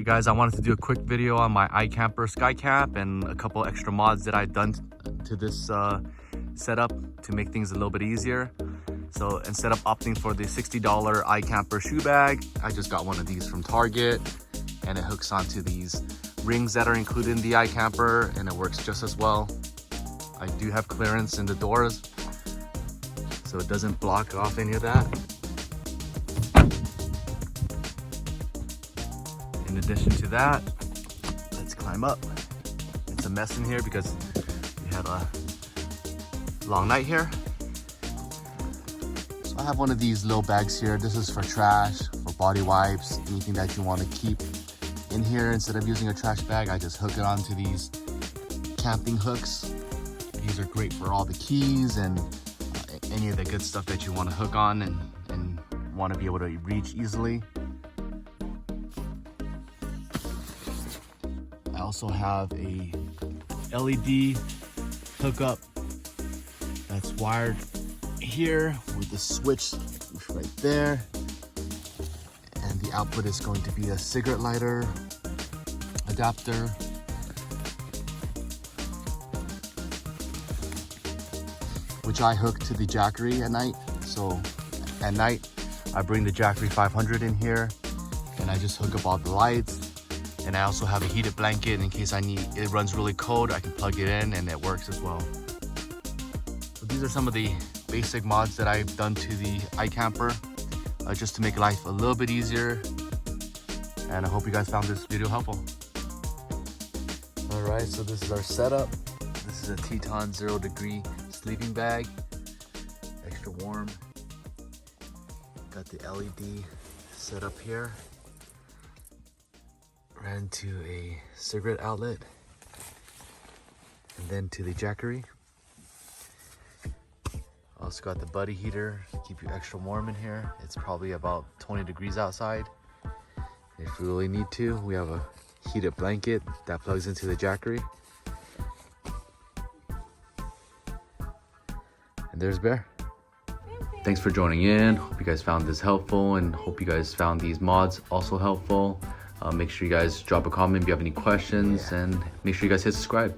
guys, I wanted to do a quick video on my IKamper Skycamp and a couple extra mods that I've done to this setup to make things a little bit easier. So instead of opting for the $60 IKamper shoe bag, I just got one of these from Target, and it hooks onto these rings that are included in the IKamper, and it works just as well. I do have clearance in the doors, so it doesn't block off any of that. In addition to that, let's climb up. It's a mess in here because we had a long night here. So I have one of these little bags here. This is for trash, for body wipes, anything that you want to keep in here. Instead of using a trash bag, I just hook it onto these camping hooks. These are great for all the keys and any of the good stuff that you want to hook on and want to be able to reach easily. I also have a LED hookup that's wired here with the switch right there, and the output is going to be a cigarette lighter adapter. Which I hook to the Jackery at night. So at night I bring the Jackery 500 in here and I just hook up all the lights. And I also have a heated blanket in case it runs really cold, I can plug it in and it works as well. So these are some of the basic mods that I've done to the IKamper just to make life a little bit easier. And I hope you guys found this video helpful. All right, so this is our setup. This is a Teton 0 degree sleeping bag, extra warm. Got the LED set up here. Ran to a cigarette outlet and then to the Jackery. Also got the buddy heater to keep you extra warm in here. It's probably about 20 degrees outside. If we really need to, we have a heated blanket that plugs into the Jackery. And there's Bear. Thanks for joining in. Hope you guys found this helpful and hope you guys found these mods also helpful. Make sure you guys drop a comment if you have any questions, and make sure you guys hit subscribe.